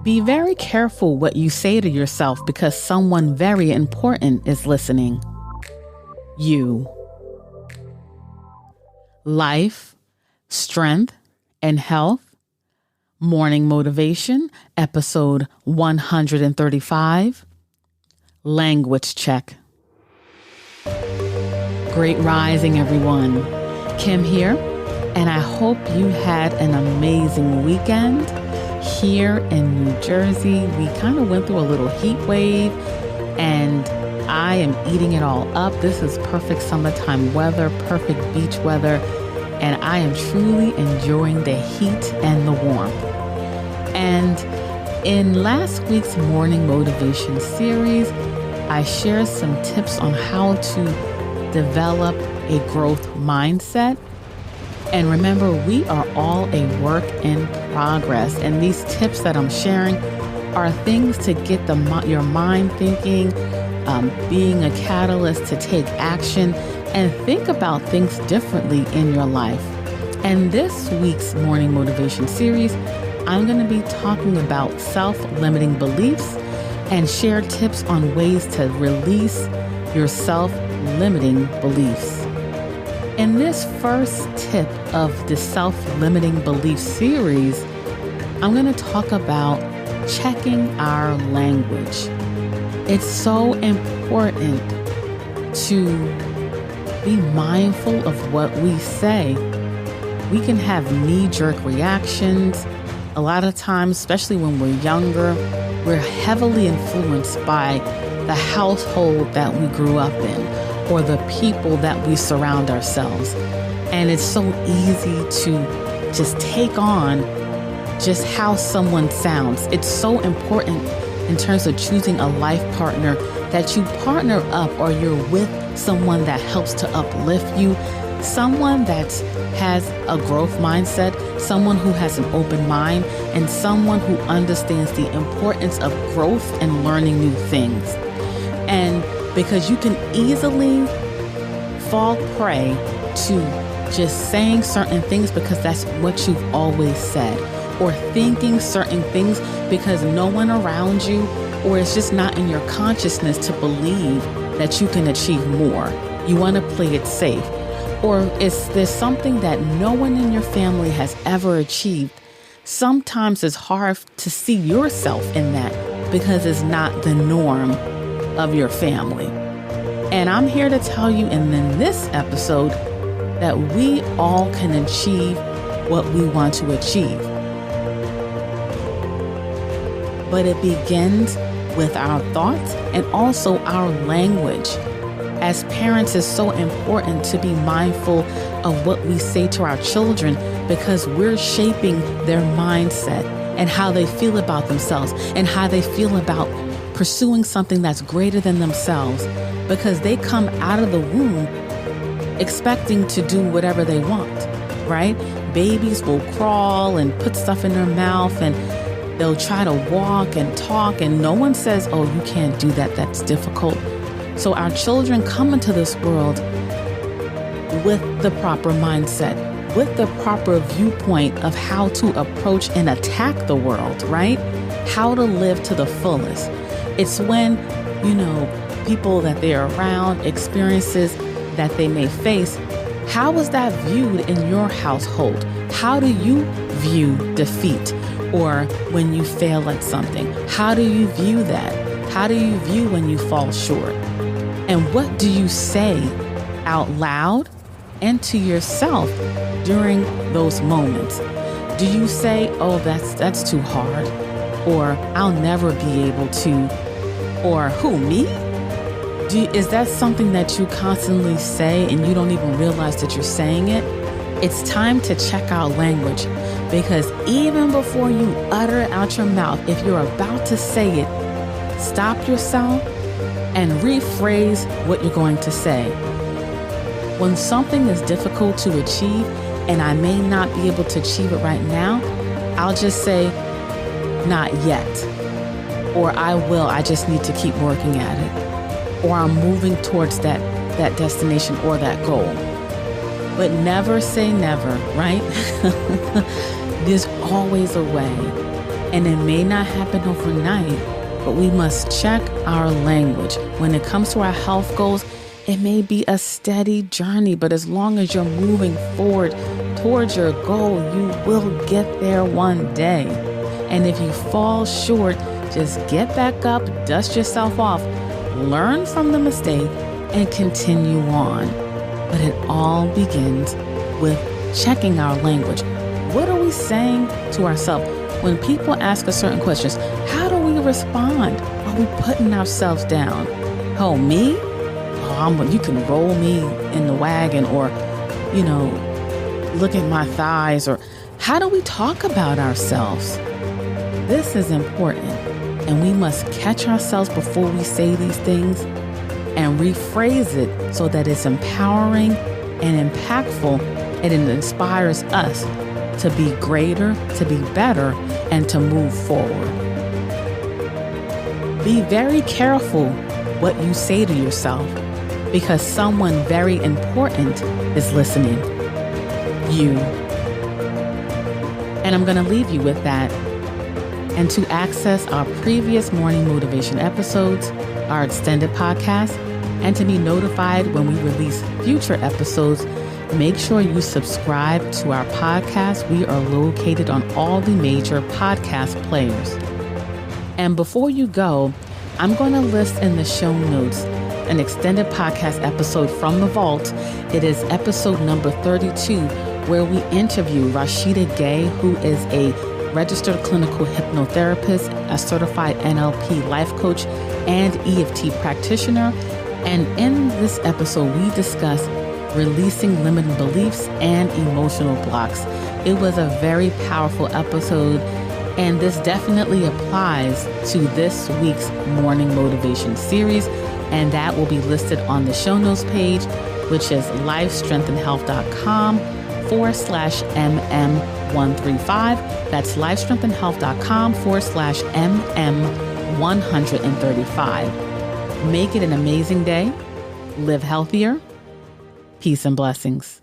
Be very careful what you say to yourself because someone very important is listening. You. Life, strength, and health. Morning Motivation, episode 135. Language check. Great rising, everyone. Kim here, and I hope you had an amazing weekend. Here in New Jersey, we kind of went through a little heat wave, and I am eating it all up. This is perfect summertime weather, perfect beach weather, and I am truly enjoying the heat and the warmth. And in last week's Morning Motivation series, I shared some tips on how to develop a growth mindset. And remember, we are all a work in progress. And these tips that I'm sharing are things to get your mind thinking, being a catalyst to take action and think about things differently in your life. And this week's Morning Motivation series, I'm going to be talking about self-limiting beliefs and share tips on ways to release your self-limiting beliefs. In this first tip of the self-limiting belief series, I'm going to talk about checking our language. It's so important to be mindful of what we say. We can have knee-jerk reactions. A lot of times, especially when we're younger, we're heavily influenced by the household that we grew up in or the people that we surround ourselves. And it's so easy to just take on just how someone sounds. It's so important in terms of choosing a life partner that you partner up or you're with someone that helps to uplift you, someone that has a growth mindset, someone who has an open mind, and someone who understands the importance of growth and learning new things. And because you can easily fall prey to just saying certain things because that's what you've always said, or thinking certain things because no one around you, or it's just not in your consciousness to believe that you can achieve more. You want to play it safe. Or there's something that no one in your family has ever achieved. Sometimes it's hard to see yourself in that because it's not the norm of your family. And I'm here to tell you in this episode that we all can achieve what we want to achieve. But it begins with our thoughts and also our language. As parents, it's so important to be mindful of what we say to our children because we're shaping their mindset and how they feel about themselves and how they feel about pursuing something that's greater than themselves, because they come out of the womb expecting to do whatever they want, right? Babies will crawl and put stuff in their mouth and they'll try to walk and talk, and no one says, oh, you can't do that, that's difficult. So our children come into this world with the proper mindset, with the proper viewpoint of how to approach and attack the world, right? How to live to the fullest. It's when, people that they're around, experiences that they may face, how is that viewed in your household? How do you view defeat or when you fail at something? How do you view that? How do you view when you fall short? And what do you say out loud and to yourself during those moments? Do you say, oh, that's too hard? Or I'll never be able to? Or who, me? Is that something that you constantly say and you don't even realize that you're saying it? It's time to check our language, because even before you utter it out your mouth, if you're about to say it, stop yourself and rephrase what you're going to say. When something is difficult to achieve and I may not be able to achieve it right now, I'll just say, not yet. Or I will, I just need to keep working at it. Or I'm moving towards that destination or that goal. But never say never, right? There's always a way. And it may not happen overnight, but we must check our language. When it comes to our health goals, it may be a steady journey, but as long as you're moving forward towards your goal, you will get there one day. And if you fall short, just get back up, dust yourself off, learn from the mistake, and continue on. But it all begins with checking our language. What are we saying to ourselves? When people ask us certain questions, how do we respond? Are we putting ourselves down? Oh, me? Oh, you can roll me in the wagon, or, look at my thighs. Or how do we talk about ourselves? This is important, and we must catch ourselves before we say these things and rephrase it so that it's empowering and impactful, and it inspires us to be greater, to be better, and to move forward. Be very careful what you say to yourself, because someone very important is listening. You. And I'm going to leave you with that. And to access our previous morning motivation episodes, our extended podcast, and to be notified when we release future episodes, make sure you subscribe to our podcast. We are located on all the major podcast players. And before you go, I'm going to list in the show notes an extended podcast episode from the vault. It is episode number 32, where we interview Rashida Gay, who is a registered clinical hypnotherapist, a certified NLP life coach, and EFT practitioner. And in this episode, we discuss releasing limiting beliefs and emotional blocks. It was a very powerful episode, and this definitely applies to this week's morning motivation series, and that will be listed on the show notes page, which is lifestrengthandhealth.com/MM135. That's lifestrengthandhealth.com/MM135. Make it an amazing day. Live healthier. Peace and blessings.